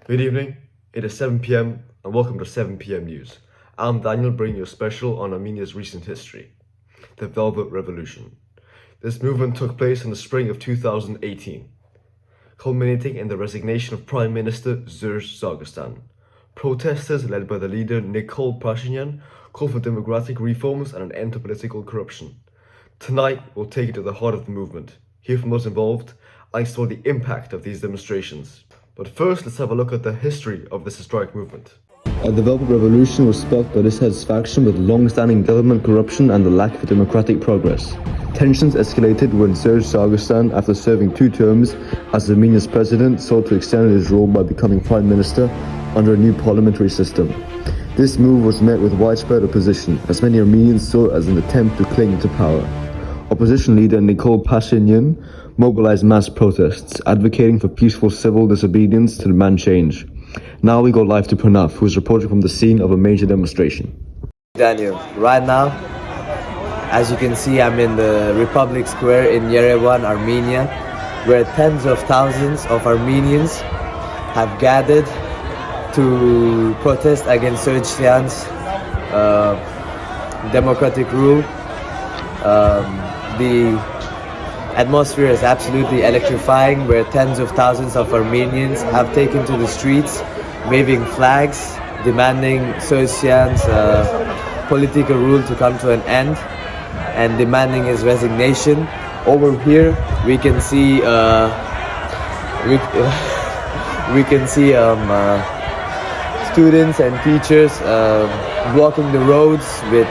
Good evening, it is 7 p.m. and welcome to 7 p.m. News. I'm Daniel, bringing you a special on Armenia's recent history, the Velvet Revolution. This movement took place in the spring of 2018, culminating in the resignation of Prime Minister Serge Sargsyan. Protesters led by the leader Nikol Pashinyan called for democratic reforms and an end to political corruption. Tonight, we'll take it to the heart of the movement, hear from those involved, and explore the impact of these demonstrations. But first, let's have a look at the history of this historic movement. The Velvet Revolution was sparked by dissatisfaction with long-standing government corruption and the lack of democratic progress. Tensions escalated when Serge Sargsyan, after serving 2 terms as Armenia's president, sought to extend his rule by becoming prime minister under a new parliamentary system. This move was met with widespread opposition, as many Armenians saw it as an attempt to cling to power. Opposition leader Nikol Pashinyan mobilized mass protests, advocating for peaceful civil disobedience to demand change. Now we go live to Pranav, who is reporting from the scene of a major demonstration. Daniel, right now, as you can see, I'm in the Republic Square in Yerevan, Armenia, where tens of thousands of Armenians have gathered to protest against Sargsyan's democratic rule. The atmosphere is absolutely electrifying, where tens of thousands of Armenians have taken to the streets, waving flags, demanding Sargsyan's political rule to come to an end, and demanding his resignation. Over here, we can see students and teachers blocking the roads with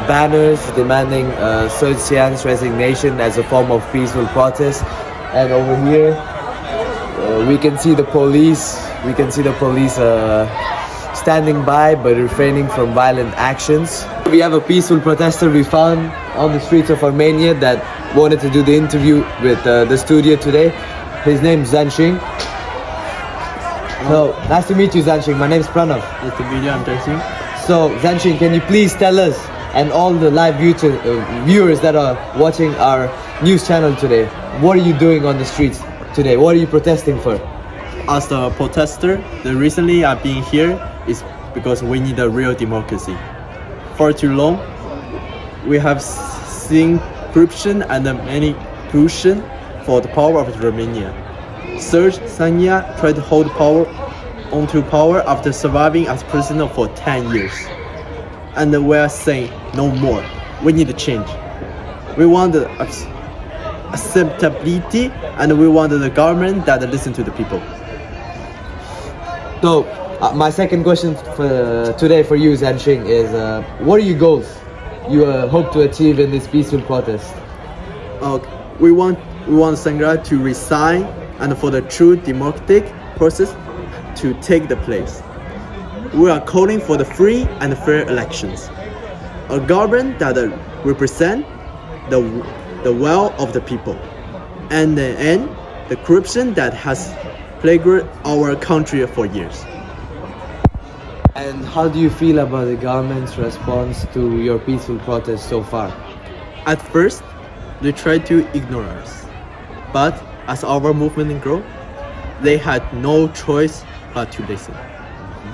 banners demanding Sargsyan's resignation as a form of peaceful protest. And over here, we can see the police. Standing by but refraining from violent actions. We have a peaceful protester we found on the streets of Armenia that wanted to do the interview with the studio today. His name is Zanshing. So, nice to meet you, Zanshing. My name is Pranav. Nice to meet you, I'm Zanshing. So, Zanshing, can you please tell us and all the live viewers that are watching our news channel today, what are you doing on the streets today? What are you protesting for? As a protester, the reason I've been here is because we need a real democracy. For too long, we have seen corruption and manipulation for the power of Armenia. Serge Sargsyan tried to hold onto power after surviving as president for 10 years. And we are saying no more. We need a change. We want acceptability, and we want the government that listens to the people. So, my second question for today for you, Zanshing, is what are your goals you hope to achieve in this peaceful protest? We want Sargsyan to resign and for the true democratic process to take the place. We are calling for the free and fair elections, a government that represents the will of the people, and end the corruption that has plagued our country for years. And how do you feel about the government's response to your peaceful protest so far? At first, they tried to ignore us, but as our movement grew, they had no choice but to listen.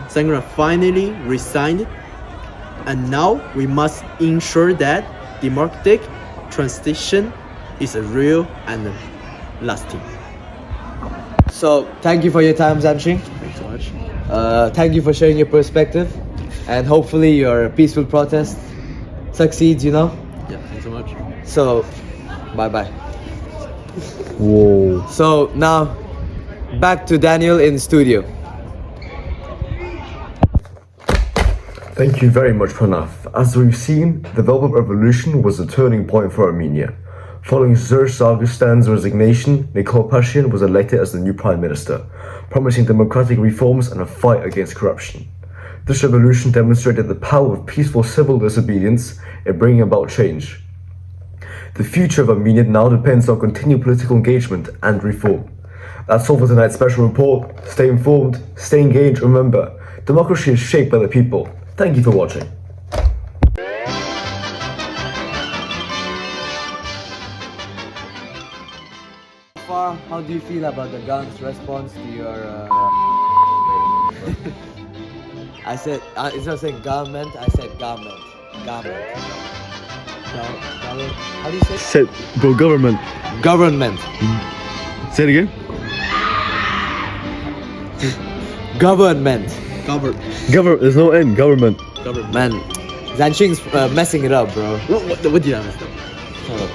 Sargsyan finally resigned, and now we must ensure that democratic transition is real and lasting. So, thank you for your time, Zanshing. Thanks so much. Thank you for sharing your perspective, and hopefully your peaceful protest succeeds, Yeah, thanks so much. So, bye-bye. Whoa. So, now, back to Daniel in the studio. Thank you very much, Pranav. As we've seen, the Velvet Revolution was a turning point for Armenia. Following Serge Sargsyan's resignation, Nikol Pashinyan was elected as the new prime minister, promising democratic reforms and a fight against corruption. This revolution demonstrated the power of peaceful civil disobedience in bringing about change. The future of Armenia now depends on continued political engagement and reform. That's all for tonight's special report. Stay informed, stay engaged, remember, democracy is shaped by the people. Thank you for watching. how do you feel about the gun's response to your? I said instead of saying government, I said government. Government. How do you say? Said, bro, government. Government. Say it again. Government. There's no N. Government. Man, Zanqing's messing it up, bro. What did I mess up? Shut up.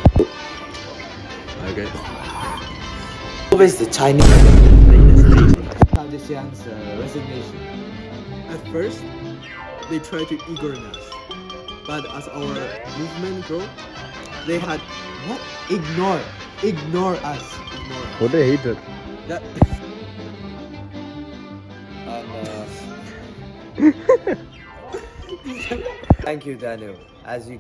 Okay. Always the Chinese. How this young's resignation. At first, they tried to ignore us, but as our movement grew, they had What? Ignore us. ignore us. What they hated. That And thank you, Daniel. As you